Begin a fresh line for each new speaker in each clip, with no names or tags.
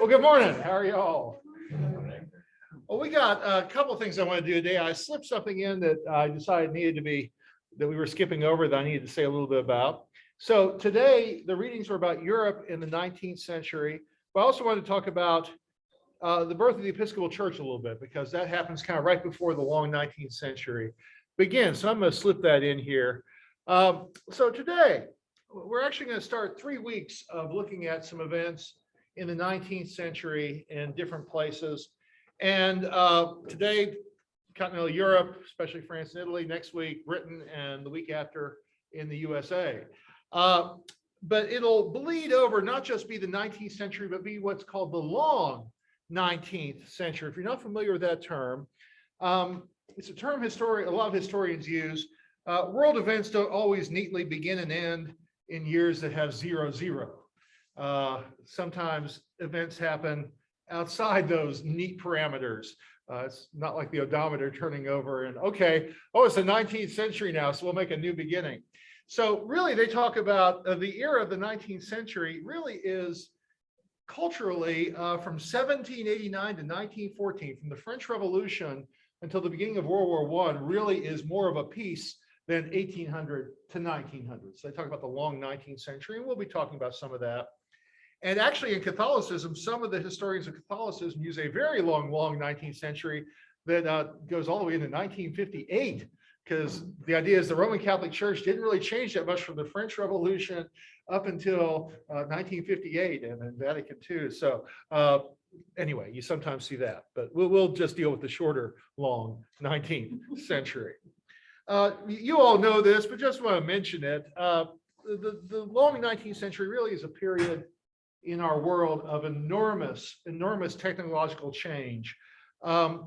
Well, good morning. How are you all? Well, we got a couple of things I want to do today. I slipped something in that I decided needed to be, that we were skipping over that I needed to say a little bit about. So today, the readings were about Europe in the 19th century. But I also wanted to talk about the birth of the Episcopal Church a little bit, because that happens kind of right before the long 19th century begins. So I'm going to slip that in here. So today, we're actually going to start 3 weeks of looking at some events in the 19th century in different places. And today, continental Europe, especially France and Italy, next week, Britain, and the week after in the USA. But it'll bleed over, not just be the 19th century, but be what's called the long 19th century. If you're not familiar with that term, it's a term a lot of historians use. World events don't always neatly begin and end in years that have 0, 0. Sometimes events happen outside those neat parameters. It's not like the odometer turning over and it's the 19th century now, so we'll make a new beginning. So really they talk about the era of the 19th century really is culturally from 1789 to 1914, from the French Revolution until the beginning of World War I, really is more of a piece than 1800 to 1900. So they talk about the long 19th century, and we'll be talking about some of that. And actually in Catholicism, some of the historians of Catholicism use a very long 19th century that goes all the way into 1958, because the idea is the Roman Catholic Church didn't really change that much from the French Revolution up until 1958 and then Vatican II. So anyway, you sometimes see that, but we'll just deal with the shorter, long 19th century. You all know this, but just want to mention it. The long 19th century really is a period in our world of enormous technological change.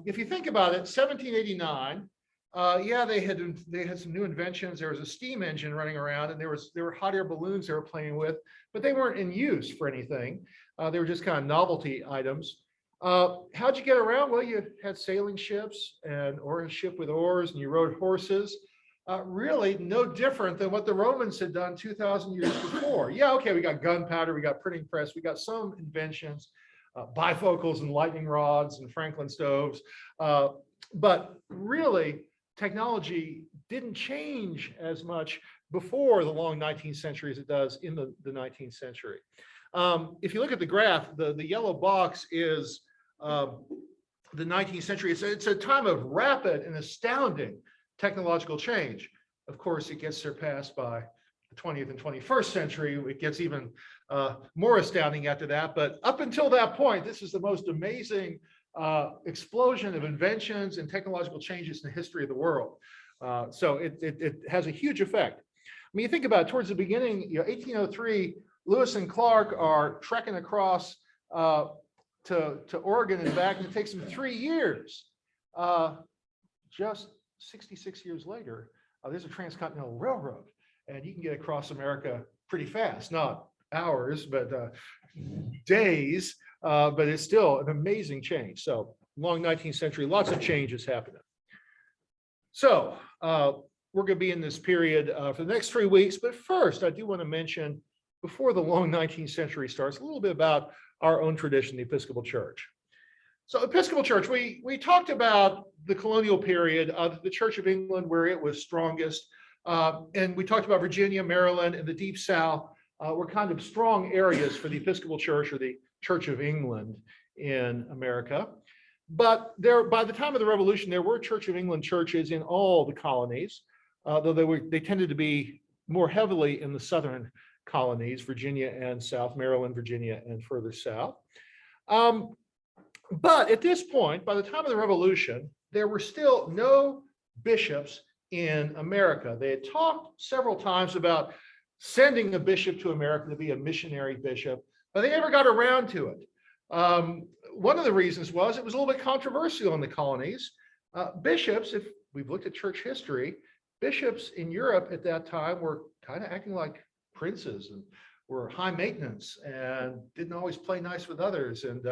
If you think about it, 1789, they had some new inventions. There was a steam engine running around, and there were hot air balloons they were playing with, but they weren't in use for anything. They were just kind of novelty items. How'd you get around? Well, you had sailing ships or a ship with oars, and you rode horses. Really no different than what the Romans had done 2,000 years before. We got gunpowder, we got printing press, we got some inventions, bifocals and lightning rods and Franklin stoves. But really, technology didn't change as much before the long 19th century as it does in the 19th century. If you look at the graph, the yellow box is the 19th century. It's a time of rapid and astounding technological change. Of course, it gets surpassed by the 20th and 21st century. It gets even more astounding after that. But up until that point, this is the most amazing explosion of inventions and technological changes in the history of the world. So it has a huge effect. I mean, you think about it, towards the beginning, 1803, Lewis and Clark are trekking across to Oregon and back, and it takes them 3 years. Just 66 years later, there's a transcontinental railroad, and you can get across America pretty fast, not hours, but days, but it's still an amazing change. So long 19th century, lots of changes happening. So we're going to be in this period for the next 3 weeks, but first I do want to mention, before the long 19th century starts, a little bit about our own tradition, the Episcopal Church. So Episcopal Church, we talked about the colonial period of the Church of England, where it was strongest. And we talked about Virginia, Maryland, and the Deep South were kind of strong areas for the Episcopal Church, or the Church of England in America. But by the time of the Revolution, there were Church of England churches in all the colonies, though they tended to be more heavily in the southern colonies, Virginia and South, Maryland, Virginia, and further south. But at this point, by the time of the Revolution, there were still no bishops in America. They had talked several times about sending a bishop to America to be a missionary bishop, but they never got around to it. One of the reasons was it was a little bit controversial in the colonies. Bishops, if we've looked at church history, bishops in Europe at that time were kind of acting like princes and were high maintenance and didn't always play nice with others, and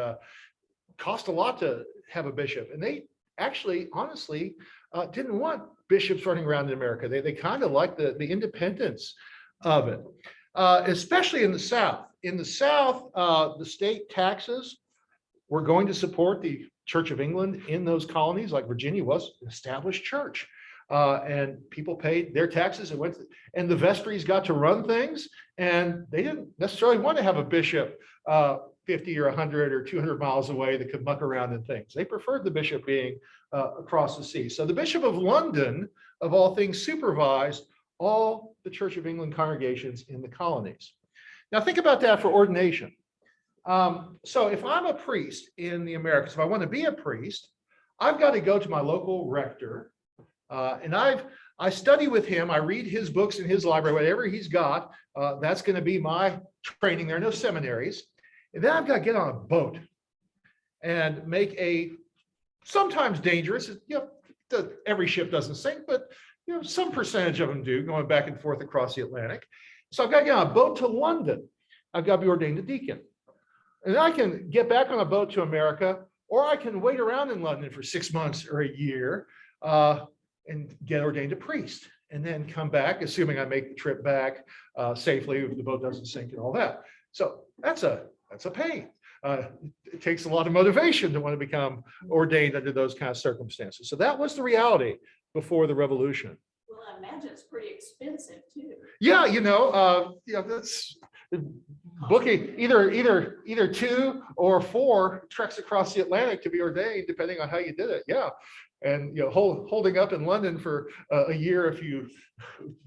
cost a lot to have a bishop. And they actually, honestly, didn't want bishops running around in America. They kind of liked the independence of it, especially in the South. In the South, the state taxes were going to support the Church of England in those colonies, like Virginia was an established church. And people paid their taxes and the vestries got to run things, and they didn't necessarily want to have a bishop 50 or 100 or 200 miles away that could muck around in things. They preferred the bishop being across the sea. So the Bishop of London, of all things, supervised all the Church of England congregations in the colonies. Now think about that for ordination. So if I'm a priest in the Americas, if I want to be a priest, I've got to go to my local rector, and I study with him. I read his books in his library, whatever he's got. That's going to be my training. There are no seminaries. And then I've got to get on a boat and make a sometimes dangerous, every ship doesn't sink, but some percentage of them do, going back and forth across the Atlantic. So I've got to get on a boat to London. I've got to be ordained a deacon. And I can get back on a boat to America, or I can wait around in London for 6 months or a year and get ordained a priest, and then come back, assuming I make the trip back safely, if the boat doesn't sink and all that. So that's a pain. It takes a lot of motivation to want to become ordained under those kind of circumstances. So that was the reality before the revolution.
Well, I imagine it's pretty expensive too.
Yeah, that's booking either 2 or 4 treks across the Atlantic to be ordained, depending on how you did it. Yeah, and holding up in London for a year if you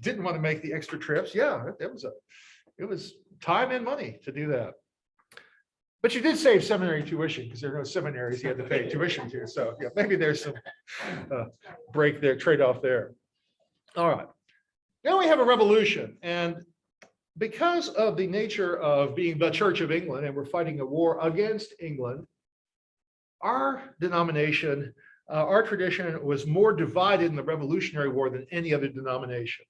didn't want to make the extra trips. Yeah, it was time and money to do that. But you did save seminary tuition, because there are no seminaries you had to pay tuition to. So yeah, maybe there's some break there, trade-off there. All right. Now we have a revolution. And because of the nature of being the Church of England, and we're fighting a war against England, our denomination, our tradition was more divided in the Revolutionary War than any other denomination.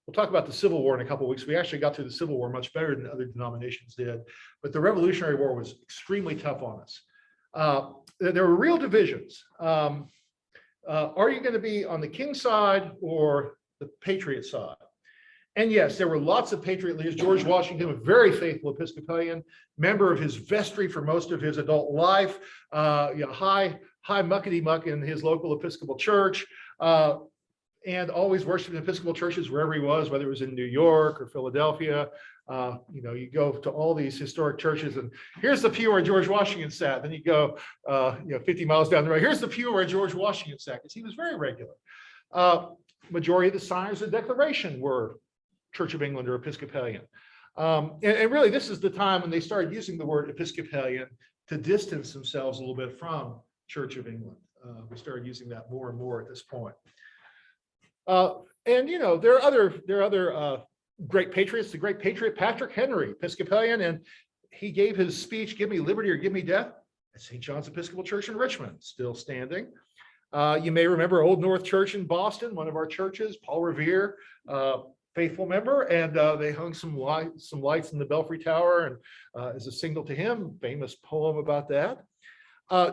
We'll talk about the Civil War in a couple of weeks. We actually got through the Civil War much better than other denominations did, but the Revolutionary War was extremely tough on us. There were real divisions. Are you going to be on the King's side or the Patriot side? And yes, there were lots of Patriot leaders. George Washington, a very faithful Episcopalian, member of his vestry for most of his adult life, high muckety muck in his local Episcopal Church. And always worshiped in Episcopal churches wherever he was, whether it was in New York or Philadelphia. You go to all these historic churches, and here's the pew where George Washington sat. Then you go, 50 miles down the road. Here's the pew where George Washington sat, because he was very regular. Majority of the signers of the Declaration were Church of England or Episcopalian. And really, this is the time when they started using the word Episcopalian to distance themselves a little bit from Church of England. We started using that more and more at this point. There are other great patriots. The great patriot Patrick Henry, Episcopalian, and he gave his speech, "Give me liberty or give me death," at St. John's Episcopal Church in Richmond, still standing. You may remember Old North Church in Boston, one of our churches, Paul Revere, faithful member, and they hung some lights in the Belfry Tower, and as a signal to him, famous poem about that.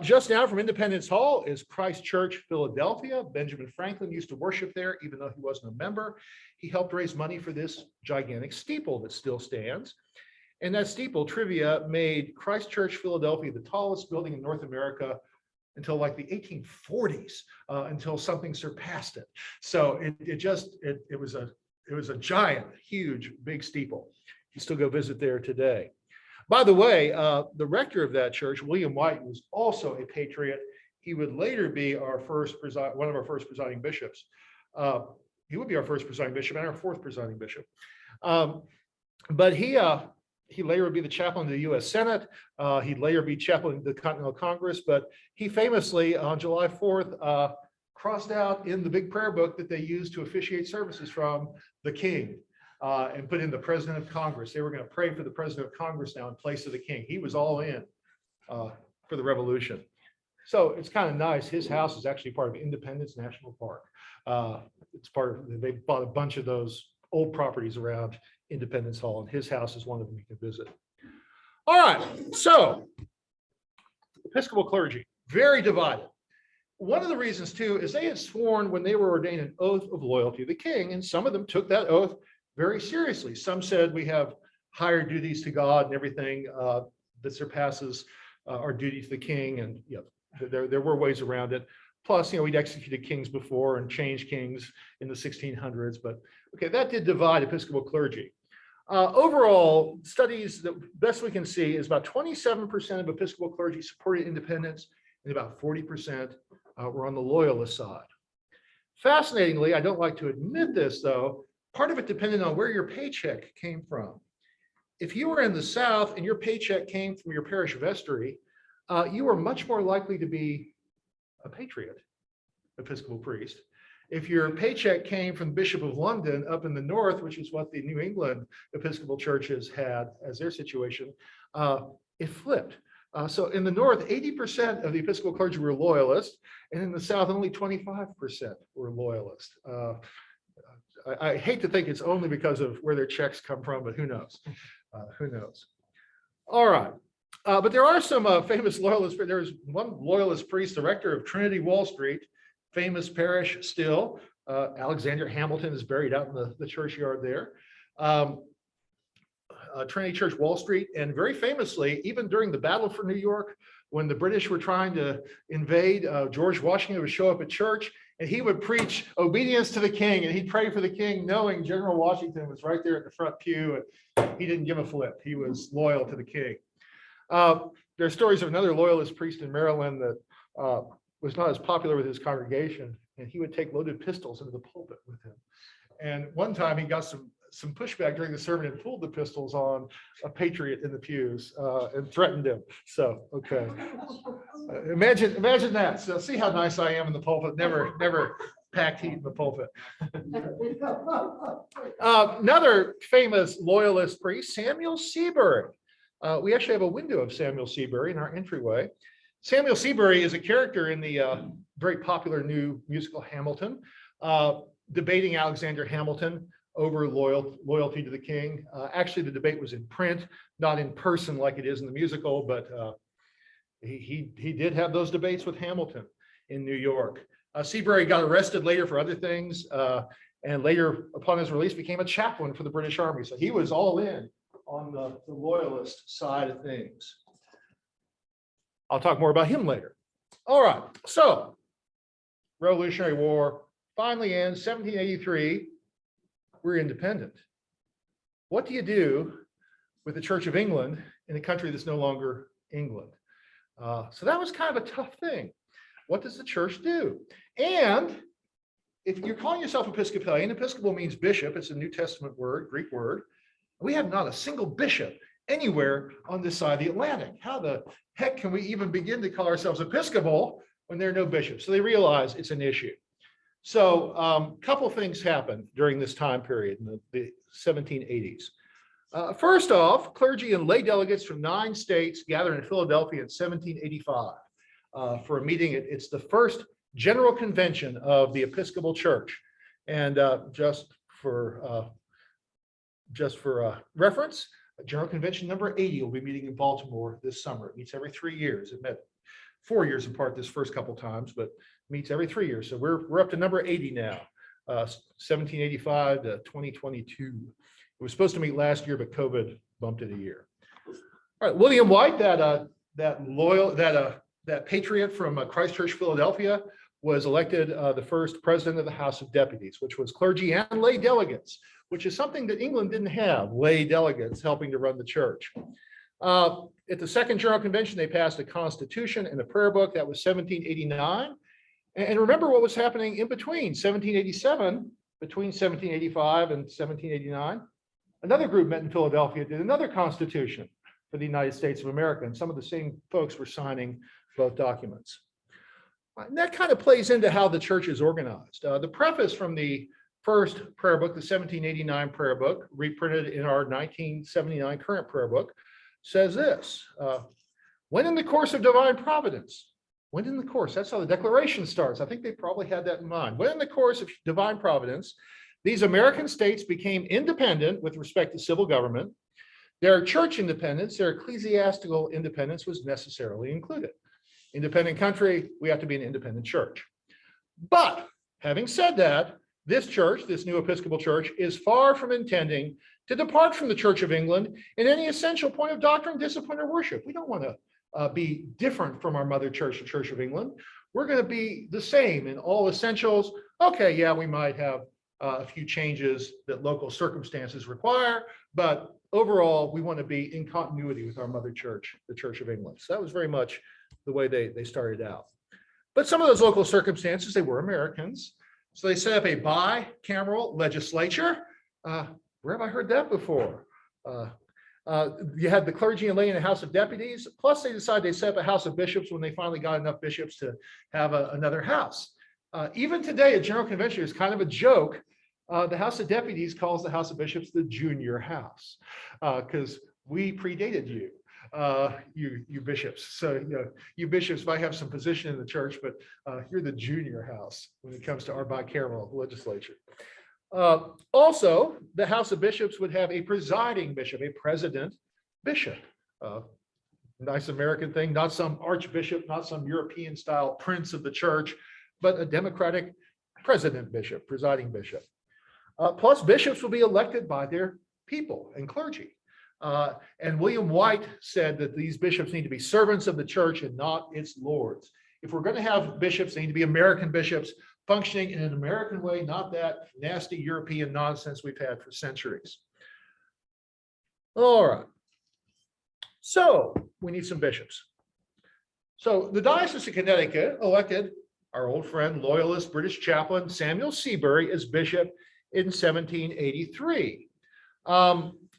Just now from Independence Hall is Christ Church, Philadelphia. Benjamin Franklin used to worship there, even though he wasn't a member. He helped raise money for this gigantic steeple that still stands. And that steeple, trivia, made Christ Church, Philadelphia the tallest building in North America until like the 1840s, until something surpassed it. So it was a giant, huge, big steeple. You still go visit there today. By the way, the rector of that church, William White, was also a patriot. He would later be one of our first presiding bishops. He would be our first presiding bishop and our fourth presiding bishop. But he later would be the chaplain to the U.S. Senate. He'd later be chaplain to the Continental Congress. But he famously, on July 4th, crossed out in the big prayer book that they used to officiate services from the king. And put in the president of Congress. They were going to pray for the president of Congress now in place of the king. He was all in for the revolution. So it's kind of nice. His house is actually part of Independence National Park. They bought a bunch of those old properties around Independence Hall, and his house is one of them you can visit. All right, so Episcopal clergy, very divided. One of the reasons too is they had sworn when they were ordained an oath of loyalty to the king, and some of them took that oath very seriously. Some said we have higher duties to God and everything that surpasses our duty to the king, and there were ways around it. Plus, we'd executed kings before and changed kings in the 1600s, but okay, that did divide Episcopal clergy. Overall, studies, the best we can see is about 27% of Episcopal clergy supported independence, and about 40% were on the loyalist side. Fascinatingly, I don't like to admit this though, part of it depended on where your paycheck came from. If you were in the South and your paycheck came from your parish vestry, you were much more likely to be a patriot, Episcopal priest. If your paycheck came from the Bishop of London up in the north, which is what the New England Episcopal churches had as their situation, it flipped. So in the north, 80% of the Episcopal clergy were loyalists, and in the south, only 25% were loyalists. I hate to think it's only because of where their checks come from, but who knows? Who knows? All right. But there are some famous loyalists. There's one loyalist priest, the rector of Trinity Wall Street, famous parish still. Alexander Hamilton is buried out in the churchyard there. Trinity Church Wall Street, and very famously, even during the Battle for New York, when the British were trying to invade, George Washington would show up at church and he would preach obedience to the king, and he'd pray for the king, knowing General Washington was right there at the front pew, and he didn't give a flip. He was loyal to the king. There are stories of another loyalist priest in Maryland that was not as popular with his congregation, and he would take loaded pistols into the pulpit with him. And one time he got some pushback during the sermon and pulled the pistols on a patriot in the pews and threatened him. So, okay. Imagine that. So see how nice I am in the pulpit. Never packed heat in the pulpit. Another famous loyalist priest, Samuel Seabury. We actually have a window of Samuel Seabury in our entryway. Samuel Seabury is a character in the very popular new musical Hamilton, debating Alexander Hamilton over loyalty to the king. Actually, the debate was in print, not in person like it is in the musical, but he did have those debates with Hamilton in New York. Seabury got arrested later for other things, and later, upon his release, became a chaplain for the British Army. So he was all in on the loyalist side of things. I'll talk more about him later. All right, so Revolutionary War finally ends, 1783. We're independent. What do you do with the Church of England in a country that's no longer England? So that was kind of a tough thing. What does the church do? And if you're calling yourself Episcopalian, Episcopal means bishop. It's a New Testament word, Greek word. We have not a single bishop anywhere on this side of the Atlantic. How the heck can we even begin to call ourselves Episcopal when there are no bishops? So they realize it's an issue. So a couple things happened during this time period in the 1780s. First off, clergy and lay delegates from 9 states gather in Philadelphia in 1785 for a meeting. It's the first general convention of the Episcopal Church. And just for reference, General Convention number 80 will be meeting in Baltimore this summer. It meets every 3 years. It met 4 years apart this first couple times, but meets every 3 years. So we're up to number 80 now, 1785 to 2022. It was supposed to meet last year, but COVID bumped it a year. All right, William White, that patriot from Christchurch, Philadelphia, was elected the first president of the House of Deputies, which was clergy and lay delegates, which is something that England didn't have, lay delegates helping to run the church. At the Second General Convention, they passed a constitution and a prayer book. That was 1789. And remember what was happening in between 1787, between 1785 and 1789. Another group met in Philadelphia, did another constitution for the United States of America, and some of the same folks were signing both documents. And that kind of plays into how the church is organized. The preface from the first prayer book, the 1789 prayer book, reprinted in our 1979 current prayer book, says this: when in the course of divine providence, when in the course, that's how the declaration starts. I think they probably had that in mind. When in the course of divine providence, these American states became independent with respect to civil government, their church independence, their ecclesiastical independence was necessarily included. Independent country, we have to be an independent church. But having said that, this church, this new Episcopal Church, is far from intending to depart from the Church of England in any essential point of doctrine, discipline, or worship. We don't want to be different from our mother church, the Church of England. We're going to be the same in all essentials. Okay, yeah, we might have a few changes that local circumstances require, but overall, we want to be in continuity with our mother church, the Church of England. So that was very much the way they started out. But some of those local circumstances, they were Americans. So they set up a bicameral legislature. Where have I heard that before? You had the clergy and lay in the House of Deputies, plus they decided they set up a House of Bishops when they finally got enough bishops to have another house. Even today, a General Convention is kind of a joke. The House of Deputies calls the House of Bishops the junior house because we predated you. You bishops. So you bishops might have some position in the church, but you're the junior house when it comes to our bicameral legislature. Also, the House of Bishops would have a presiding bishop, a president bishop. Nice American thing, not some archbishop, not some European style prince of the church, but a democratic president bishop, presiding bishop. Plus, bishops will be elected by their people and clergy. And William White said that these bishops need to be servants of the church and not its lords. If we're going to have bishops, they need to be American bishops functioning in an American way, not that nasty European nonsense we've had for centuries. All right. So we need some bishops. So the Diocese of Connecticut elected our old friend, loyalist British chaplain Samuel Seabury as bishop in 1783.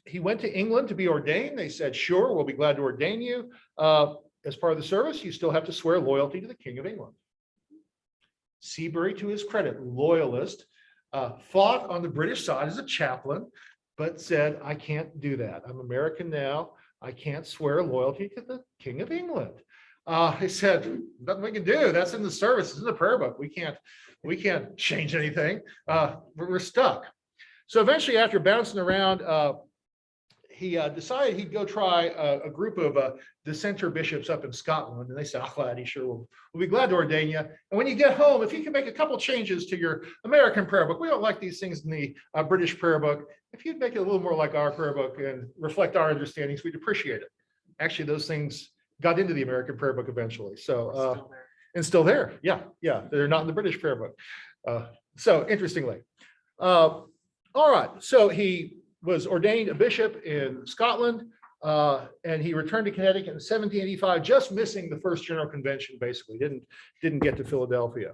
He went to England to be ordained. They said, sure, we'll be glad to ordain you. As part of the service, you still have to swear loyalty to the King of England. Seabury, to his credit, loyalist, fought on the British side as a chaplain, but said, I can't do that. I'm American now. I can't swear loyalty to the King of England. He said, nothing we can do. That's in the service. It's in the prayer book. We can't change anything. We're stuck. So eventually, after bouncing around, he decided he'd go try a group of dissenter bishops up in Scotland. And they said, oh, laddie, sure, we'll be glad to ordain you. And when you get home, if you can make a couple changes to your American prayer book, we don't like these things in the British prayer book. If you'd make it a little more like our prayer book and reflect our understandings, we'd appreciate it. Actually, those things got into the American prayer book eventually. So, and still there. Yeah, they're not in the British prayer book. So interestingly. All right, so he was ordained a bishop in Scotland, and he returned to Connecticut in 1785, just missing the first General Convention, basically, didn't get to Philadelphia.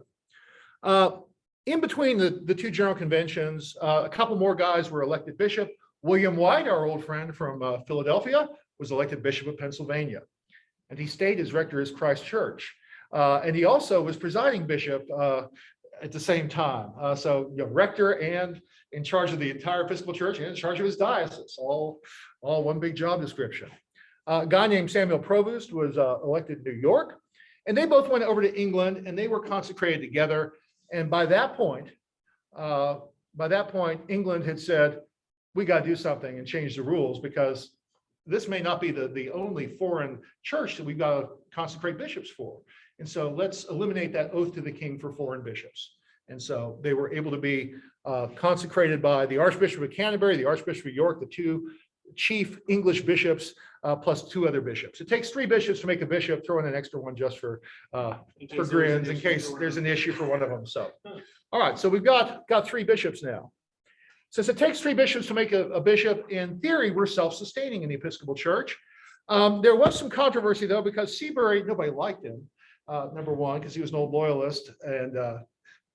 In between the two General Conventions, a couple more guys were elected bishop. William White, our old friend from Philadelphia, was elected bishop of Pennsylvania, and he stayed as rector of Christ Church. And he also was presiding bishop at the same time. So rector and in charge of the entire Episcopal Church and in charge of his diocese, all one big job description. A guy named Samuel Provoost was elected in New York, and they both went over to England and they were consecrated together. And by that point, England had said, we got to do something and change the rules because this may not be the only foreign church that we've got to consecrate bishops for. And so let's eliminate that oath to the king for foreign bishops. And so they were able to be consecrated by the Archbishop of Canterbury, the Archbishop of York, the two chief English bishops, plus two other bishops. It takes 3 bishops to make a bishop, throw in an extra one just for grins in case there's an issue for one of them. So, all right, so we've got 3 bishops now. Since it takes 3 bishops to make a bishop, in theory, we're self-sustaining in the Episcopal Church. There was some controversy, though, because Seabury, nobody liked him, number one, because he was an old loyalist and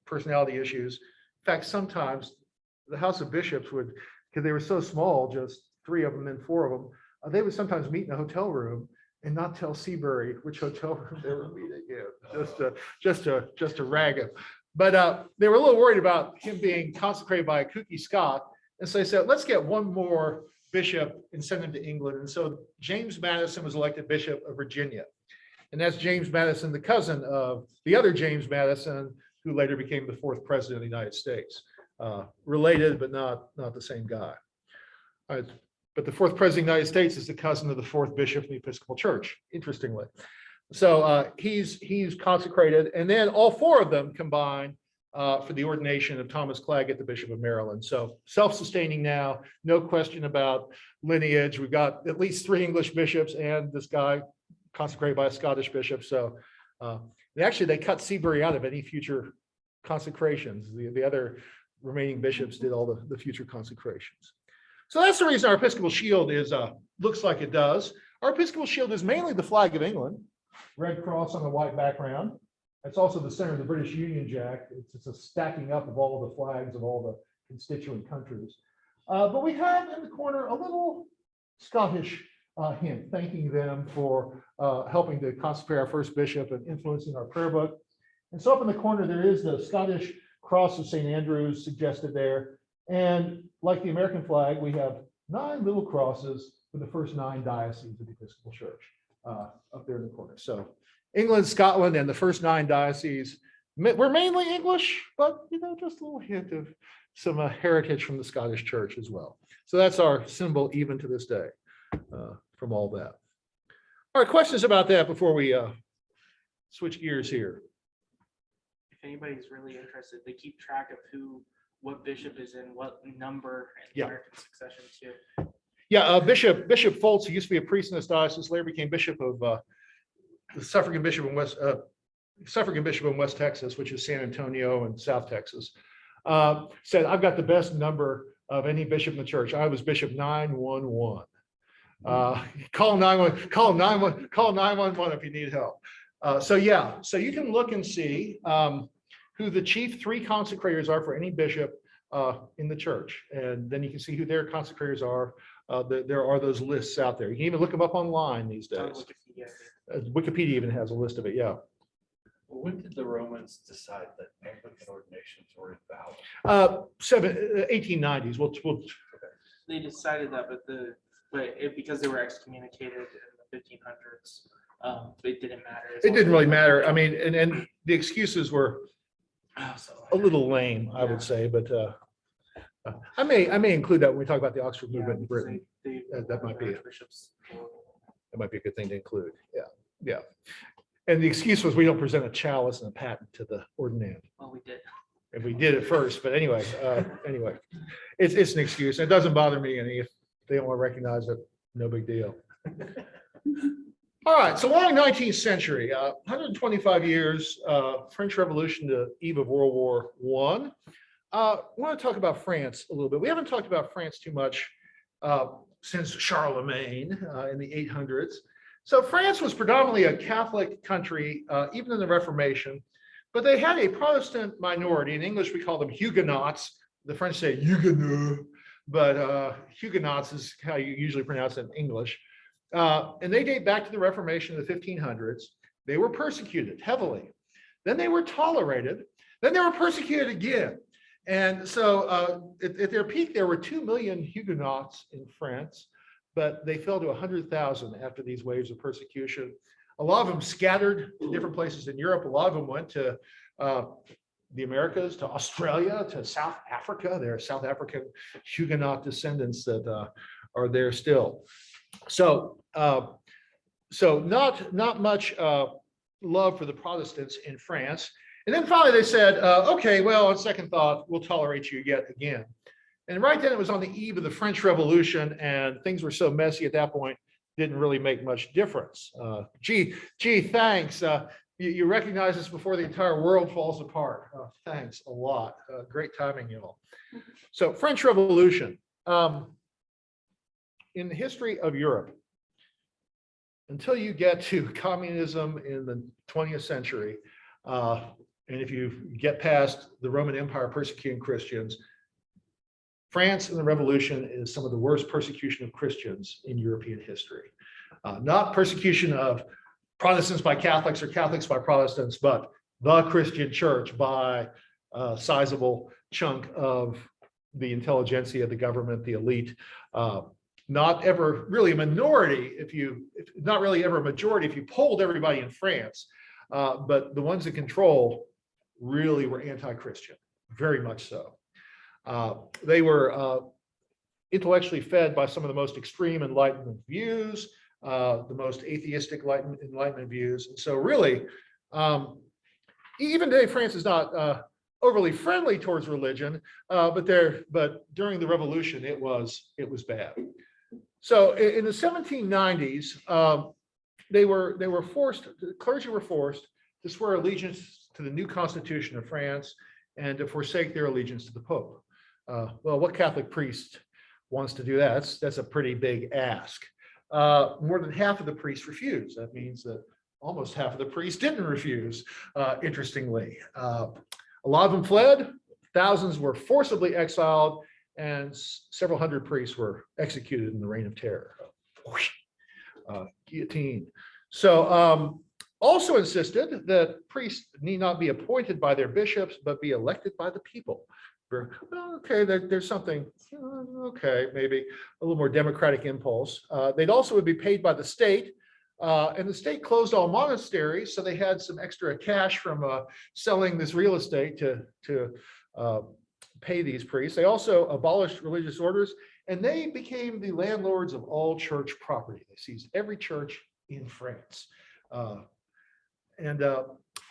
personality issues. In fact, sometimes the House of Bishops would, because they were so small, just 3 of them and 4 of them, they would sometimes meet in a hotel room and not tell Seabury which hotel room they were meeting in, just to rag him. But they were a little worried about him being consecrated by a kooky Scot. And so they said, let's get one more bishop and send him to England. And so James Madison was elected bishop of Virginia. And that's James Madison, the cousin of the other James Madison, who later became the 4th president of the United States. Related, but not the same guy. But the 4th president of the United States is the cousin of the 4th bishop in the Episcopal Church, interestingly. So he's consecrated, and then all 4 of them combine for the ordination of Thomas Claggett, the Bishop of Maryland. So self-sustaining now, no question about lineage. We've got at least 3 English bishops and this guy consecrated by a Scottish bishop. So they cut Seabury out of any future consecrations. The other remaining bishops did all the future consecrations. So that's the reason our Episcopal Shield is looks like it does. Our Episcopal Shield is mainly the flag of England, red cross on a white background. That's also the center of the British Union Jack. It's a stacking up of all the flags of all the constituent countries. But we have in the corner a little Scottish hint, thanking them for helping to consecrate our first bishop and influencing our prayer book. And so up in the corner, there is the Scottish cross of St. Andrews suggested there. And like the American flag, we have 9 little crosses for the first 9 dioceses of the Episcopal Church up there in the corner. So England, Scotland, and the first 9 dioceses, we're mainly English, but just a little hint of some heritage from the Scottish Church as well. So that's our symbol even to this day from all that. All right, questions about that before we switch gears here?
If anybody's really interested, they keep track of what bishop is in what number and American succession too.
Yeah, Bishop Foltz, who used to be a priest in this diocese, later became bishop of the suffragan bishop in West Texas, which is San Antonio and South Texas. Said, I've got the best number of any bishop in the church. I was Bishop 911. Call 911 if you need help. So you can look and see who the chief 3 consecrators are for any bishop in the church, and then you can see who their consecrators are. There are those lists out there. You can even look them up online these days. Wikipedia even has a list of it. Yeah.
Well, when did the Romans decide that Anglican ordinations were invalid?
1890s.
They decided that, because they were excommunicated in the 1500s, it didn't matter.
It didn't really matter. I mean, and the excuses were a little lame, I would say, but I may include that when we talk about the Oxford movement in Britain. That might be a good thing to include. Yeah. And the excuse was we don't present a chalice and a patent to the ordinand.
Well, we did.
And we did it first, but anyway, it's an excuse. It doesn't bother me any if they don't want to recognize it. No big deal. All right, so long 19th century, 125 years, French Revolution to eve of World War I. I want to talk about France a little bit. We haven't talked about France too much since Charlemagne in the 800s. So France was predominantly a Catholic country, even in the Reformation, but they had a Protestant minority. In English, we call them Huguenots. The French say Huguenot, but Huguenots is how you usually pronounce it in English. And they date back to the Reformation of the 1500s. They were persecuted heavily. Then they were tolerated. Then they were persecuted again. And so at their peak, there were 2 million Huguenots in France, but they fell to 100,000 after these waves of persecution. A lot of them scattered to different places in Europe. A lot of them went to the Americas, to Australia, to South Africa. There are South African Huguenot descendants that are there still. So not much love for the Protestants in France. And then finally they said, okay, well, on second thought, we'll tolerate you yet again. And right then it was on the eve of the French Revolution, and things were so messy at that point, didn't really make much difference. Gee, thanks. You recognize this before the entire world falls apart. Thanks a lot. Great timing, y'all. So French Revolution. In the history of Europe, until you get to communism in the 20th century, and if you get past the Roman Empire persecuting Christians, France in the Revolution is some of the worst persecution of Christians in European history. Not persecution of Protestants by Catholics or Catholics by Protestants, but the Christian church by a sizable chunk of the intelligentsia, the government, the elite. Not ever really a minority, not really ever a majority if you polled everybody in France, but the ones in control really were anti-Christian, very much so. They were intellectually fed by some of the most extreme Enlightenment views, the most atheistic Enlightenment views. And so really, even today, France is not overly friendly towards religion, but during the revolution, it was bad. So in the 1790s, were forced, the clergy were forced to swear allegiance to the new Constitution of France and to forsake their allegiance to the Pope. Well, what Catholic priest wants to do that? That's a pretty big ask. More than half of the priests refused. That means that almost half of the priests didn't refuse, interestingly. A lot of them fled, thousands were forcibly exiled, and several hundred priests were executed in the Reign of Terror. Guillotine. So also insisted that priests need not be appointed by their bishops, but be elected by the people. Well, okay, there's something, okay, maybe a little more democratic impulse. They'd also would be paid by the state, and the state closed all monasteries, so they had some extra cash from selling this real estate to pay these priests. They also abolished religious orders, and they became the landlords of all church property. They seized every church in France.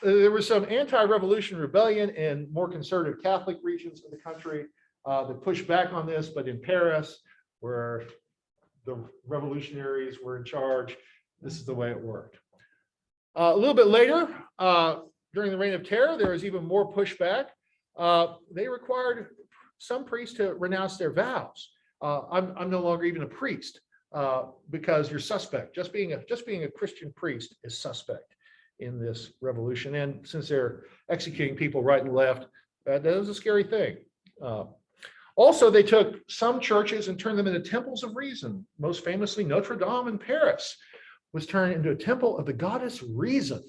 There was some anti-revolution rebellion in more conservative Catholic regions of the country that pushed back on this, but in Paris, where the revolutionaries were in charge, this is the way it worked. A little bit later, during the Reign of Terror, there was even more pushback. They required some priests to renounce their vows. I'm no longer even a priest because you're suspect. Just being a Christian priest is suspect in this revolution. And since they're executing people right and left, that was a scary thing. Also, they took some churches and turned them into temples of reason. Most famously, Notre Dame in Paris was turned into a temple of the goddess Reason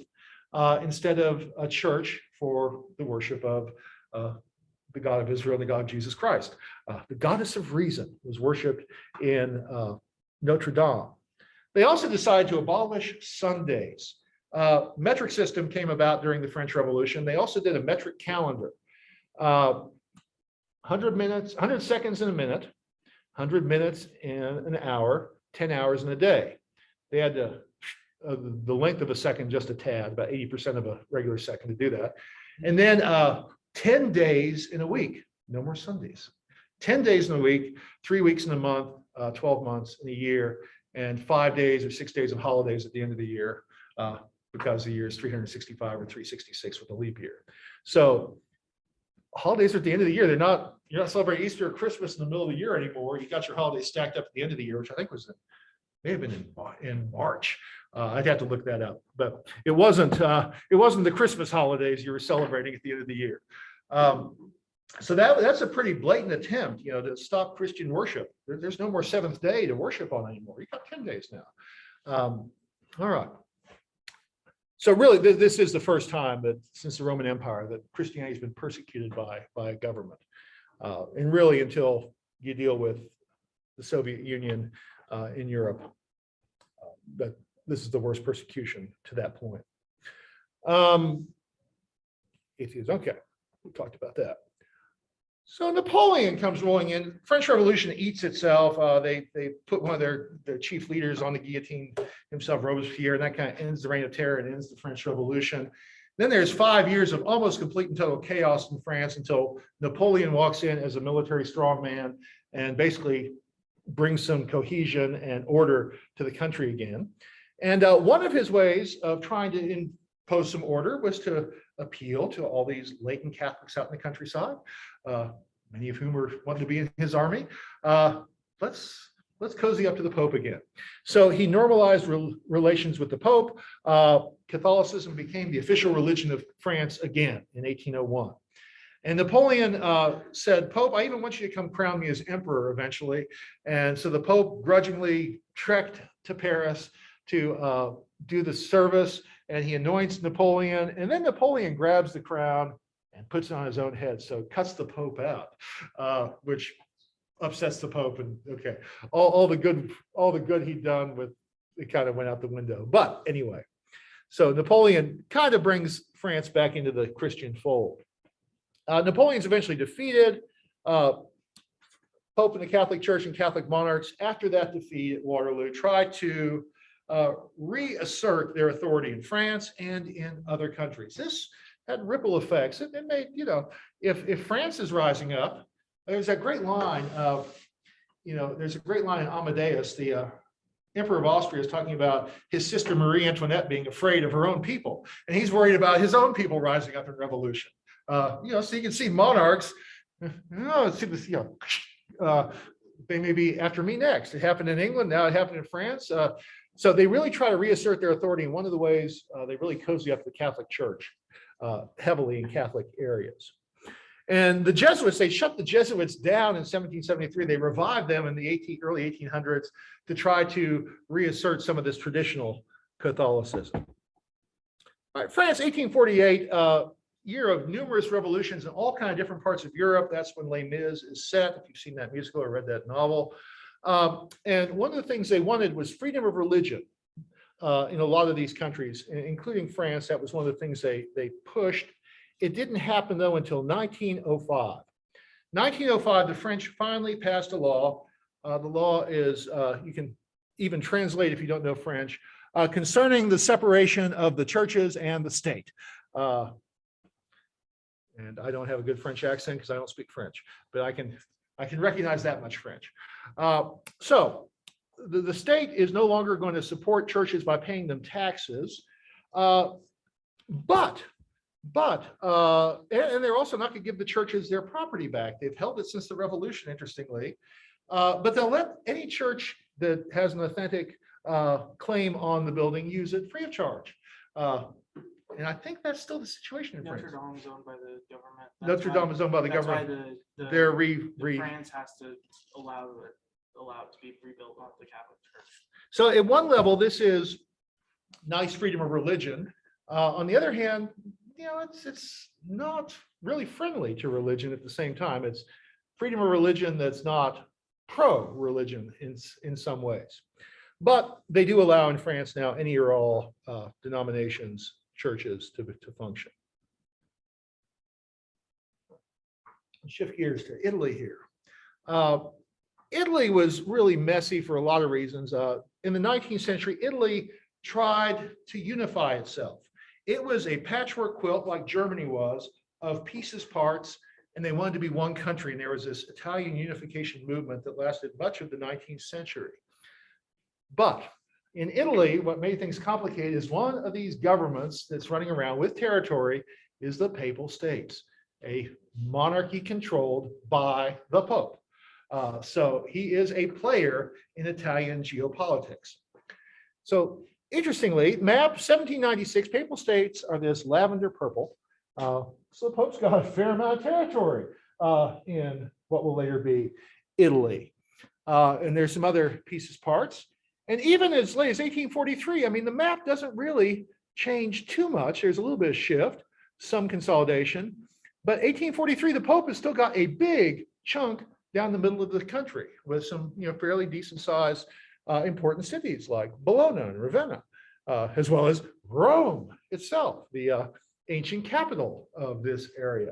instead of a church for the worship of the God of Israel and the God of Jesus Christ. The goddess of Reason was worshipped in Notre Dame. They also decided to abolish Sundays. Metric system came about during the French Revolution. They also did a metric calendar. 100 minutes, 100 seconds in a minute, 100 minutes in an hour, 10 hours in a day. They had the length of a second just a tad, about 80% of a regular second to do that. And then 10 days in a week, no more Sundays. 10 days in a week, 3 weeks in a month, 12 months in a year, and 5 days or 6 days of holidays at the end of the year. Because the year is 365 or 366 with a leap year. So holidays are at the end of the year. You're not celebrating Easter or Christmas in the middle of the year anymore. You got your holidays stacked up at the end of the year, which I think may have been in March. I'd have to look that up, but it wasn't the Christmas holidays you were celebrating at the end of the year. So that's a pretty blatant attempt, to stop Christian worship. There's no more seventh day to worship on anymore. You got 10 days now. All right. So really, this is the first time that since the Roman Empire that Christianity has been persecuted by government. And really until you deal with the Soviet Union in Europe. But this is the worst persecution to that point. Atheism, okay, we talked about that. So Napoleon comes rolling in. French Revolution eats itself. They put one of their chief leaders on the guillotine himself, Robespierre, and that kind of ends the Reign of Terror and ends the French Revolution. Then there's 5 years of almost complete and total chaos in France until Napoleon walks in as a military strongman and basically brings some cohesion and order to the country again. And one of his ways of trying to impose some order was to appeal to all these latent Catholics out in the countryside, many of whom were wanting to be in his army. Let's cozy up to the Pope again. So he normalized relations with the Pope. Catholicism became the official religion of France again in 1801. And Napoleon said, Pope, I even want you to come crown me as emperor eventually. And so the Pope grudgingly trekked to Paris to do the service, and he anoints Napoleon. And then Napoleon grabs the crown and puts it on his own head. So it cuts the Pope out, which upsets the Pope. And okay, all the good he'd done with it kind of went out the window. But anyway, so Napoleon kind of brings France back into the Christian fold. Napoleon's eventually defeated. Pope and the Catholic Church and Catholic monarchs, after that defeat at Waterloo, tried to reassert their authority in France and in other countries. This had ripple effects. It made, if France is rising up, there's that great line of, there's a great line in Amadeus, the Emperor of Austria is talking about his sister Marie Antoinette being afraid of her own people, and he's worried about his own people rising up in revolution. So you can see monarchs, they may be after me next. It happened in England, now it happened in France. So they really try to reassert their authority. And one of the ways they really cozy up the Catholic Church heavily in Catholic areas. And the Jesuits, they shut the Jesuits down in 1773. They revived them in the early 1800s to try to reassert some of this traditional Catholicism. All right, France, 1848, year of numerous revolutions in all kinds of different parts of Europe. That's when Les Mis is set, if you've seen that musical or read that novel. And one of the things they wanted was freedom of religion in a lot of these countries, including France. That was one of the things they pushed. It didn't happen, though, until 1905. 1905, the French finally passed a law. The law is, you can even translate if you don't know French, concerning the separation of the churches and the state. And I don't have a good French accent because I don't speak French, but I can recognize that much French. So the state is no longer going to support churches by paying them taxes, but they're also not going to give the churches their property back. They've held it since the Revolution, interestingly, but they'll let any church that has an authentic claim on the building use it free of charge. And I think that's still the situation in France.
Notre Dame is owned by the government.
Notre Dame is owned by the
That's
government.
why
They're
France has to allow it to be rebuilt off the Catholic Church.
So at one level, this is nice freedom of religion. On the other hand, it's not really friendly to religion at the same time. It's freedom of religion that's not pro-religion in some ways. But they do allow in France now any or all denominations, churches to function. Shift gears to Italy here. Italy was really messy for a lot of reasons. In the 19th century, Italy tried to unify itself. It was a patchwork quilt like Germany was of pieces, parts, and they wanted to be one country. And there was this Italian unification movement that lasted much of the 19th century. But in Italy, what made things complicated is one of these governments that's running around with territory is the Papal States, a monarchy controlled by the Pope. So he is a player in Italian geopolitics. So interestingly, map 1796, Papal States are this lavender purple. So the Pope's got a fair amount of territory in what will later be Italy. And there's some other pieces, parts. And even as late as 1843, I mean, the map doesn't really change too much. There's a little bit of shift, some consolidation. But 1843, the Pope has still got a big chunk down the middle of the country with some fairly decent sized important cities like Bologna and Ravenna, as well as Rome itself, the ancient capital of this area.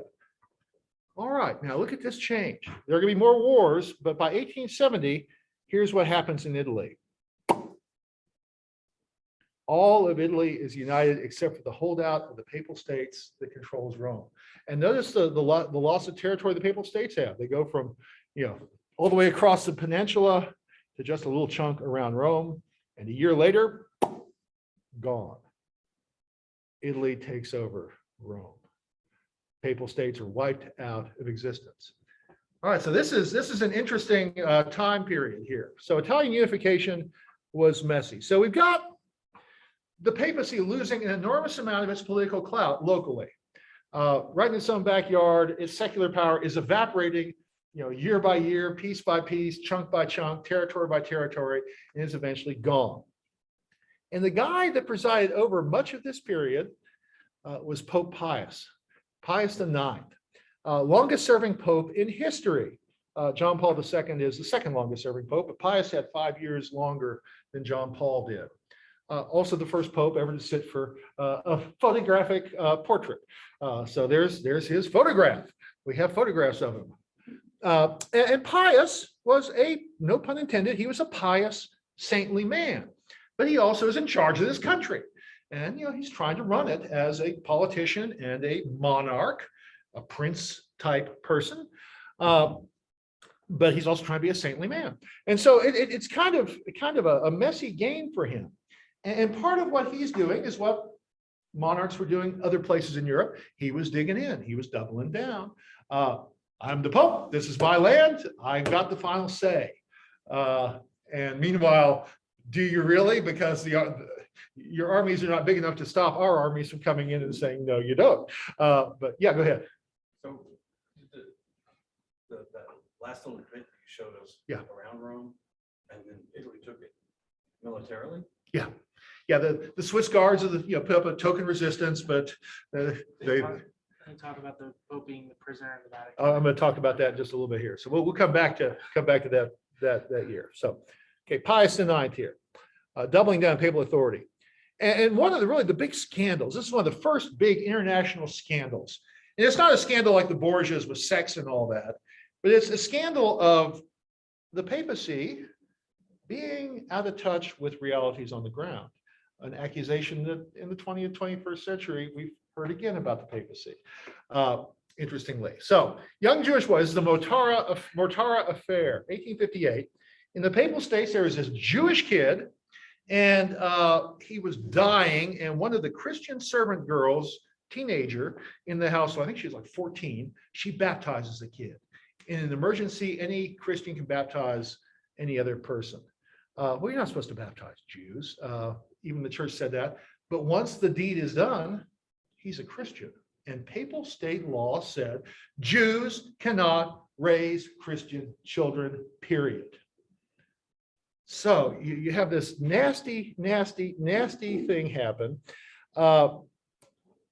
All right, now look at this change. There are going to be more wars, but by 1870, here's what happens in Italy. All of Italy is united except for the holdout of the Papal States that controls Rome. And notice the loss of territory the Papal States have. They go from, all the way across the peninsula to just a little chunk around Rome. And a year later, gone. Italy takes over Rome. Papal States are wiped out of existence. All right, so this is an interesting time period here. So Italian unification was messy. So we've got the papacy losing an enormous amount of its political clout locally. Right in its own backyard, its secular power is evaporating, year by year, piece by piece, chunk by chunk, territory by territory, and is eventually gone. And the guy that presided over much of this period was Pope Pius, Pius IX, longest serving pope in history. John Paul II is the second longest serving pope, but Pius had 5 years longer than John Paul did. Also the first pope ever to sit for a photographic portrait. So there's his photograph. We have photographs of him. And Pius was no pun intended, he was a pious, saintly man. But he also is in charge of this country. And he's trying to run it as a politician and a monarch, a prince type person. but he's also trying to be a saintly man. And so it's kind of a messy game for him. And part of what he's doing is what monarchs were doing other places in Europe. He was digging in, he was doubling down. I'm the Pope, this is my land, I got the final say. And meanwhile, do you really? Because your armies are not big enough to stop our armies from coming in and saying, no, you don't. But yeah, go ahead.
So the last little bit you showed us around Rome, and then Italy took it militarily.
Yeah, the Swiss guards of the put up a token resistance, but they
talk about the Pope being the prisoner in the Vatican.
I'm going to talk about that in just a little bit here. So we'll come back to that year. So, okay, Pius IX here, doubling down papal authority. And one of the big scandals, this is one of the first big international scandals. And it's not a scandal like the Borgias with sex and all that, but it's a scandal of the papacy being out of touch with realities on the ground. An accusation that in the 20th, 21st century, we've heard again about the papacy, interestingly. So, young Jewish boys, the Mortara affair, 1858. In the Papal States, there was this Jewish kid, and he was dying, and one of the Christian servant girls, teenager in the household, I think she was like 14, she baptizes the kid. In an emergency, any Christian can baptize any other person. Well, you're not supposed to baptize Jews. Even the church said that. But once the deed is done, he's a Christian. And papal state law said Jews cannot raise Christian children, period. So you have this nasty thing happen.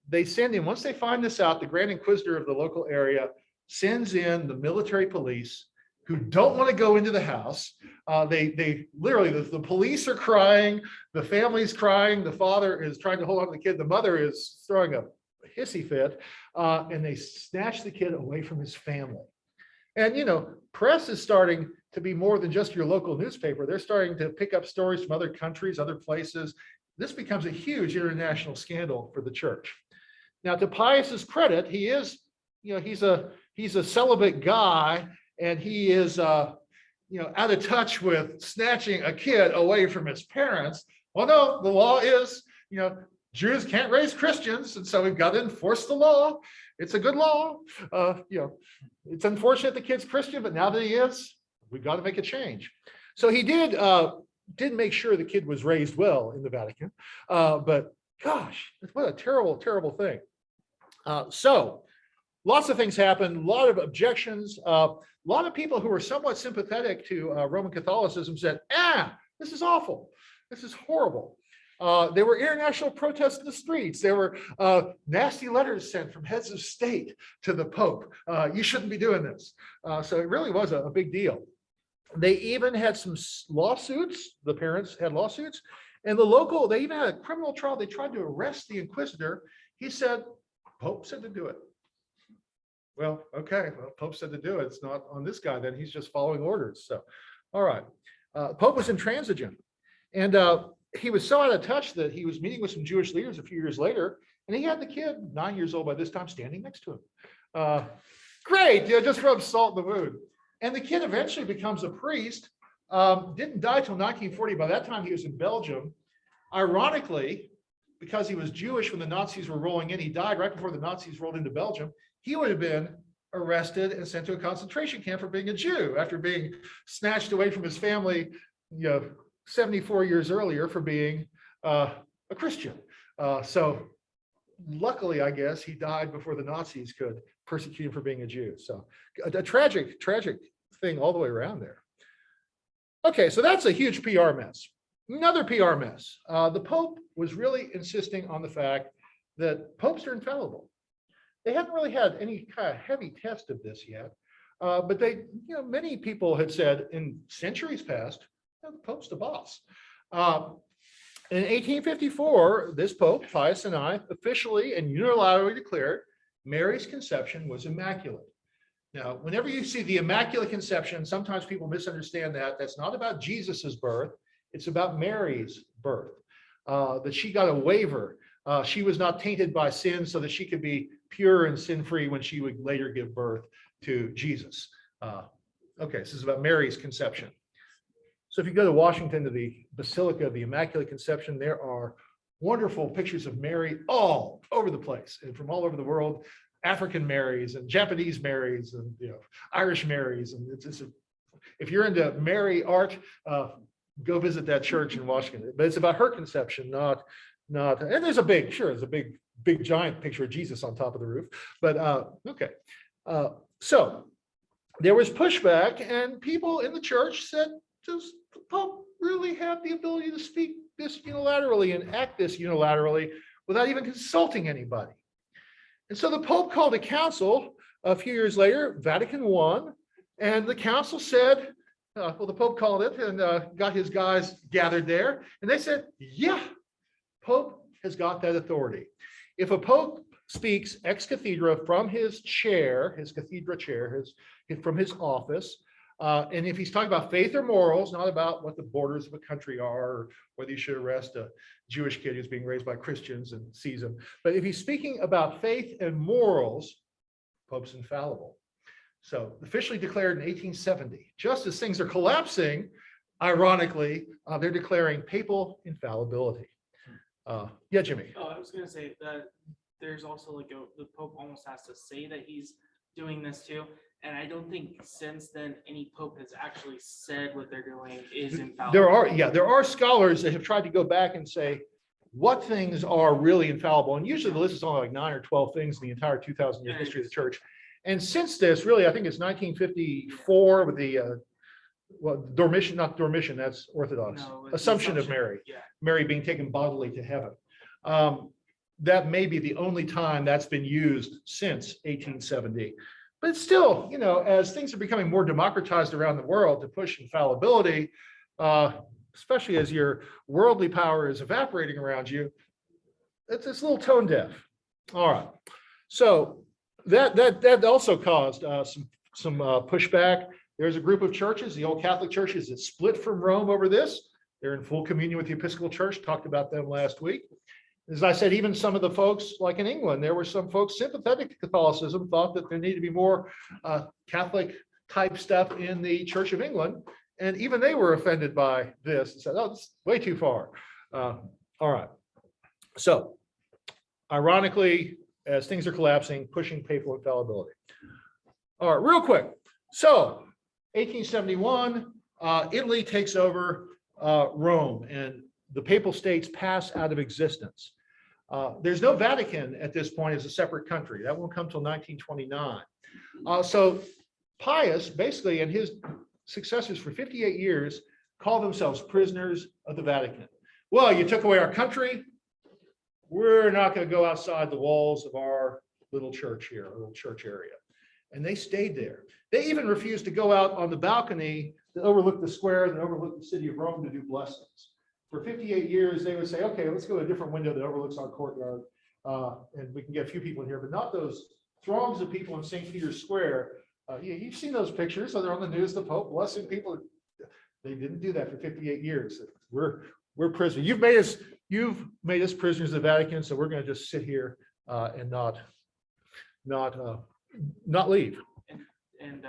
They send in, once they find this out, the Grand Inquisitor of the local area sends in the military police who don't want to go into the house. They literally, the police are crying, the family's crying, the father is trying to hold on to the kid, the mother is throwing a hissy fit, and they snatch the kid away from his family. And, press is starting to be more than just your local newspaper. They're starting to pick up stories from other countries, other places. This becomes a huge international scandal for the church. Now, to Pius's credit, he is, he's a celibate guy, and he is, out of touch with snatching a kid away from his parents. Well, no, the law is, Jews can't raise Christians, and so we've got to enforce the law. It's a good law. It's unfortunate the kid's Christian, but now that he is, we've got to make a change. So he did make sure the kid was raised well in the Vatican. But gosh, what a terrible, terrible thing. So lots of things happened, a lot of objections. A lot of people who were somewhat sympathetic to Roman Catholicism said, this is awful. This is horrible. There were international protests in the streets. There were nasty letters sent from heads of state to the Pope. You shouldn't be doing this. So it really was a big deal. They even had some lawsuits. The parents had lawsuits. And they even had a criminal trial. They tried to arrest the inquisitor. He said, Pope said to do it. Well, okay, Pope said to do it. It's not on this guy then. He's just following orders. So, all right. Pope was intransigent. And he was so out of touch that he was meeting with some Jewish leaders a few years later, and he had the kid, 9 years old by this time, standing next to him. Great, just rub salt in the wound. And the kid eventually becomes a priest, didn't die till 1940. By that time, he was in Belgium. Ironically, because he was Jewish when the Nazis were rolling in, he died right before the Nazis rolled into Belgium. He would have been arrested and sent to a concentration camp for being a Jew after being snatched away from his family, 74 years earlier for being a Christian. So luckily, I guess, he died before the Nazis could persecute him for being a Jew. So a tragic thing all the way around there. Okay, so that's a huge PR mess. Another PR mess. The Pope was really insisting on the fact that popes are infallible. They hadn't really had any kind of heavy test of this yet, but many people had said in centuries past, the Pope's the boss. In 1854, this Pope, Pius IX, officially and unilaterally declared Mary's conception was immaculate. Now, whenever you see the Immaculate Conception, sometimes people misunderstand that. That's not about Jesus's birth. It's about Mary's birth, that she got a waiver. She was not tainted by sin so that she could be pure and sin-free when she would later give birth to Jesus. Okay, this is about Mary's conception. So if you go to Washington to the Basilica of the Immaculate Conception, there are wonderful pictures of Mary all over the place and from all over the world, African Marys and Japanese Marys and Irish Marys. And if you're into Mary art, go visit that church in Washington. But it's about her conception, not. And there's a big giant picture of Jesus on top of the roof. But okay, so there was pushback, and people in the church said, does the Pope really have the ability to speak this unilaterally and act this unilaterally without even consulting anybody? And so the Pope called a council a few years later, Vatican I, and the council said, the Pope called it and got his guys gathered there, and they said, yeah, Pope has got that authority. If a Pope speaks ex cathedra from his chair, his cathedra chair, from his office, and if he's talking about faith or morals, not about what the borders of a country are, or whether you should arrest a Jewish kid who's being raised by Christians and sees him, but if he's speaking about faith and morals, Pope's infallible. So officially declared in 1870, just as things are collapsing, ironically, they're declaring papal infallibility. Yeah, Jimmy.
Oh, I was going to say that there's also the Pope almost has to say that he's doing this too. And I don't think since then any Pope has actually said what they're doing is infallible.
There are scholars that have tried to go back and say what things are really infallible. And usually the list is only like 9 or 12 things in the entire 2,000-year history of the church. And since this, really, I think it's 1954 with the Dormition, not Dormition, that's Orthodox.
No,
Assumption of Mary.
Yeah.
Mary being taken bodily to heaven. That may be the only time that's been used since 1870. But still, as things are becoming more democratized around the world to push infallibility, especially as your worldly power is evaporating around you, it's a little tone deaf. All right. So that also caused some pushback. There's a group of churches, the old Catholic churches, that split from Rome over this. They're in full communion with the Episcopal Church. Talked about them last week. As I said, even some of the folks, like in England, there were some folks sympathetic to Catholicism, thought that there needed to be more Catholic type stuff in the Church of England. And even they were offended by this and said, oh, this is way too far. All right. So ironically, as things are collapsing, pushing papal infallibility. All right, real quick. So 1871, Italy takes over Rome, and the papal states pass out of existence. There's no Vatican at this point as a separate country. That won't come till 1929. So Pius, basically, and his successors for 58 years, call themselves prisoners of the Vatican. Well, you took away our country. We're not going to go outside the walls of our little church here, our little church area. And they stayed there. They even refused to go out on the balcony that overlooked the square, that overlooked the city of Rome, to do blessings. For 58 years, they would say, okay, let's go to a different window that overlooks our courtyard, and we can get a few people in here, but not those throngs of people in St. Peter's Square. You've seen those pictures, so they're on the news, the Pope blessing people. They didn't do that for 58 years. We're prisoners. You've made us prisoners of the Vatican, so we're going to just sit here and not leave.
And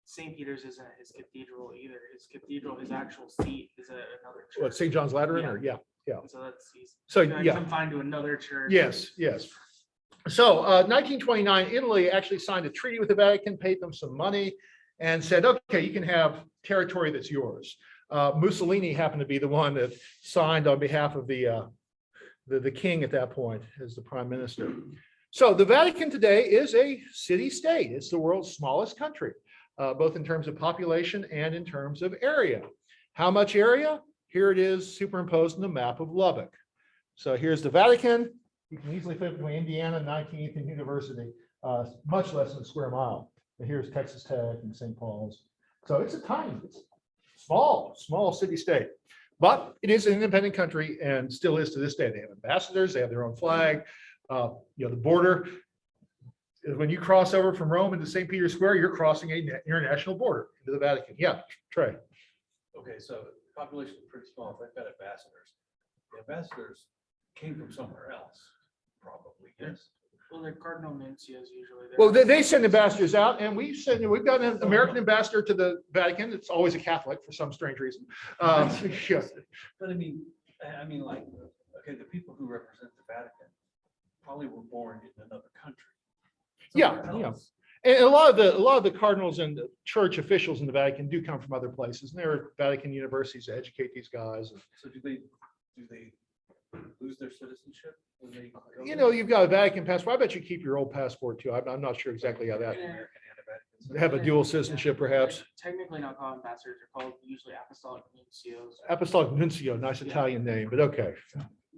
St. Peter's isn't his cathedral either. His cathedral, his actual seat is another church.
What, St. John's Lateran?
Yeah.
Or yeah.
So he's confined to another church.
Yes. So 1929, Italy actually signed a treaty with the Vatican, paid them some money, and said, okay, you can have territory that's yours. Mussolini happened to be the one that signed on behalf of the king at that point as the prime minister. So the Vatican today is a city-state. It's the world's smallest country, both in terms of population and in terms of area. How much area? Here it is superimposed in the map of Lubbock. So here's the Vatican. You can easily fit between Indiana and 19th and University, much less than a square mile. And here's Texas Tech and St. Paul's. So it's it's small city-state. But it is an independent country and still is to this day. They have ambassadors, they have their own flag. The border, when you cross over from Rome into St. Peter's Square, you're crossing an international border into the Vatican. Yeah, Trey.
Okay, so the population is pretty small. They've got ambassadors. The ambassadors came from somewhere else, probably, yes.
Well, they're cardinal nuncios usually. They're
Well, they send ambassadors out, and we've got an American ambassador to the Vatican. It's always a Catholic for some strange reason. Yeah.
But I mean, like, okay, the people who represent the Vatican probably were born in another country.
Yeah,
somewhere
yeah.
else.
And a lot of the cardinals and church officials in the Vatican do come from other places. And there are Vatican universities to educate these guys.
So do they lose their citizenship when they go
You
there?
know, you've got a Vatican passport. I bet you keep your old passport too. I'm not sure exactly how that.
American and a Vatican
Have a dual citizenship, perhaps.
Technically not called ambassadors, they're called usually apostolic nuncios.
Apostolic Nuncio, nice Italian name, but okay.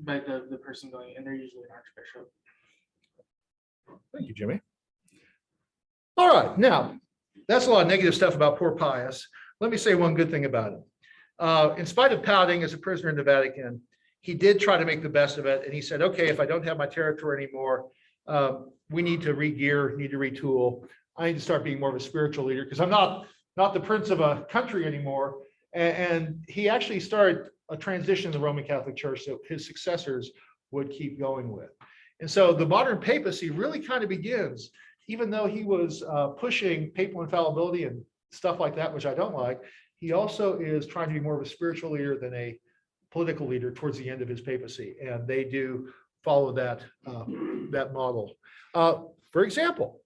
By the person going, and they're usually an archbishop.
Thank you, Jimmy. All right, now, that's a lot of negative stuff about poor Pius. Let me say one good thing about it. In spite of pouting as a prisoner in the Vatican, he did try to make the best of it. And he said, okay, if I don't have my territory anymore, we need to re-gear, need to retool. I need to start being more of a spiritual leader because I'm not the prince of a country anymore. And he actually started a transition in the Roman Catholic Church that his successors would keep going with. And so the modern papacy really kind of begins, even though he was pushing papal infallibility and stuff like that, which I don't like, he also is trying to be more of a spiritual leader than a political leader towards the end of his papacy. And they do follow that model. For example,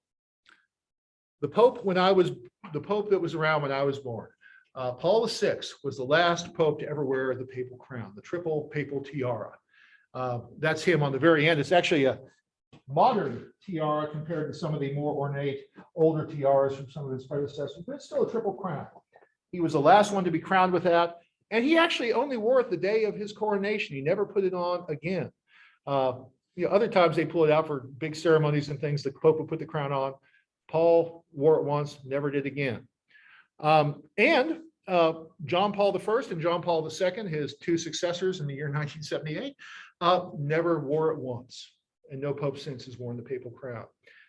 the Pope that was around when I was born, Paul VI was the last Pope to ever wear the papal crown, the triple papal tiara. That's him on the very end. It's actually a modern tiara compared to some of the more ornate older tiaras from some of his predecessors, but it's still a triple crown. He was the last one to be crowned with that. And he actually only wore it the day of his coronation. He never put it on again. Other times they pull it out for big ceremonies and things. The Pope would put the crown on. Paul wore it once, never did again. And John Paul I and John Paul II, his two successors in the year 1978, never wore it once. And no Pope since has worn the papal crown.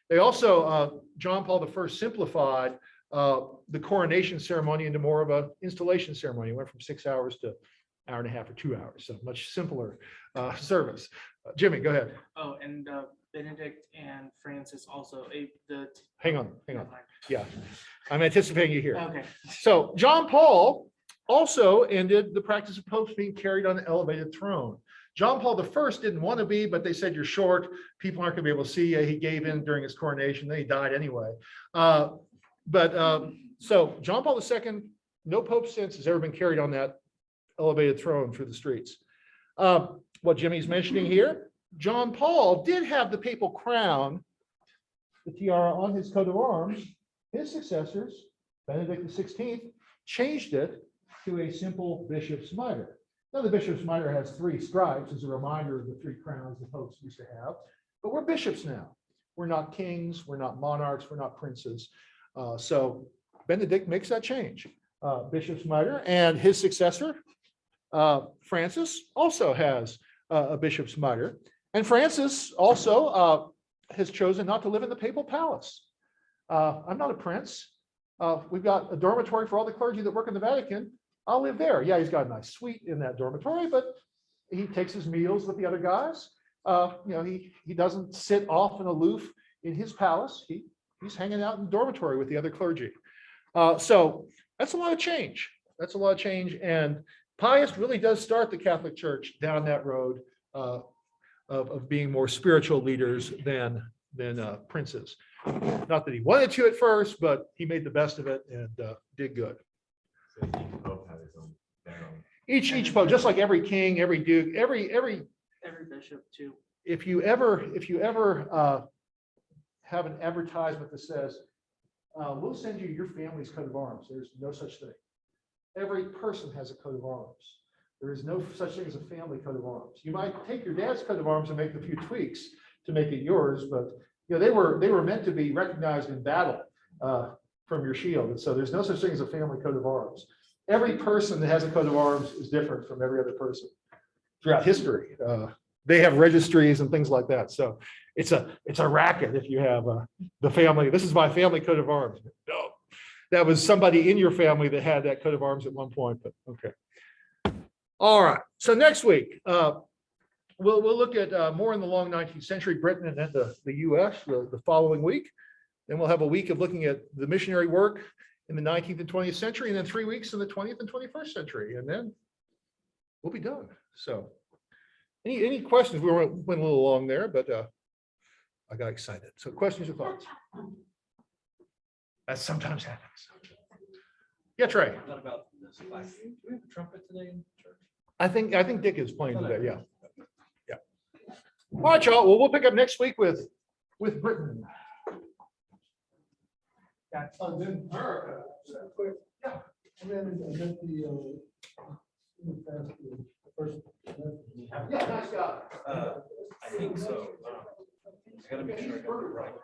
They also, John Paul I simplified the coronation ceremony into more of an installation ceremony. It went from 6 hours to hour and a half or 2 hours, so much simpler service. Jimmy, go ahead.
Oh, and Benedict and Francis also.
Hang on. Yeah, I'm anticipating you here.
Okay.
So John Paul also ended the practice of popes being carried on an elevated throne. John Paul I didn't want to be, but they said, you're short. People aren't going to be able to see you. He gave in during his coronation. Then he died anyway. So John Paul II, no pope since has ever been carried on that elevated throne through the streets. What Jimmy's mentioning here, John Paul did have the papal crown, the tiara, on his coat of arms. His successors, Benedict XVI, changed it to a simple bishop's mitre. Now, the bishop's mitre has 3 stripes as a reminder of the 3 crowns the popes used to have, but we're bishops now. We're not kings, we're not monarchs, we're not princes. So Benedict makes that change, bishop's mitre, and his successor, Francis, also has a bishop's mitre. And Francis also has chosen not to live in the papal palace. I'm not a prince. We've got a dormitory for all the clergy that work in the Vatican. I'll live there. Yeah, he's got a nice suite in that dormitory, but he takes his meals with the other guys. He doesn't sit off and aloof in his palace. He's hanging out in the dormitory with the other clergy. So that's a lot of change. And Pius really does start the Catholic Church down that road of being more spiritual leaders than princes. Not that he wanted to at first, but he made the best of it and did good.
So each pope had his own baron.
Each pope, just like every king, every duke, every
bishop too.
if you ever have an advertisement that says, we'll send you your family's coat of arms, there's no such thing. Every person has a coat of arms. There is no such thing as a family coat of arms. You might take your dad's coat of arms and make a few tweaks to make it yours, but they were meant to be recognized in battle from your shield. And so there's no such thing as a family coat of arms. Every person that has a coat of arms is different from every other person throughout history. They have registries and things like that. So it's a racket if you have the family. This is my family coat of arms. No, that was somebody in your family that had that coat of arms at one point, but okay. All right. So next week, we'll look at more in the long 19th century Britain and then the US the following week. Then we'll have a week of looking at the missionary work in the 19th and 20th century, and then 3 weeks in the 20th and 21st century, and then we'll be done. So any questions? We went a little long there, but I got excited. So questions or thoughts? That sometimes happens. Yeah, Trey.
What about this flag? Do we have a trumpet today in church?
I think Dick is playing today. Yeah. Yeah. All right, y'all. Well, we'll pick up next week with Britain.
And then America.
Yeah.
And then the first.
Yeah, nice guy.
I think so. I gotta make sure I got it right.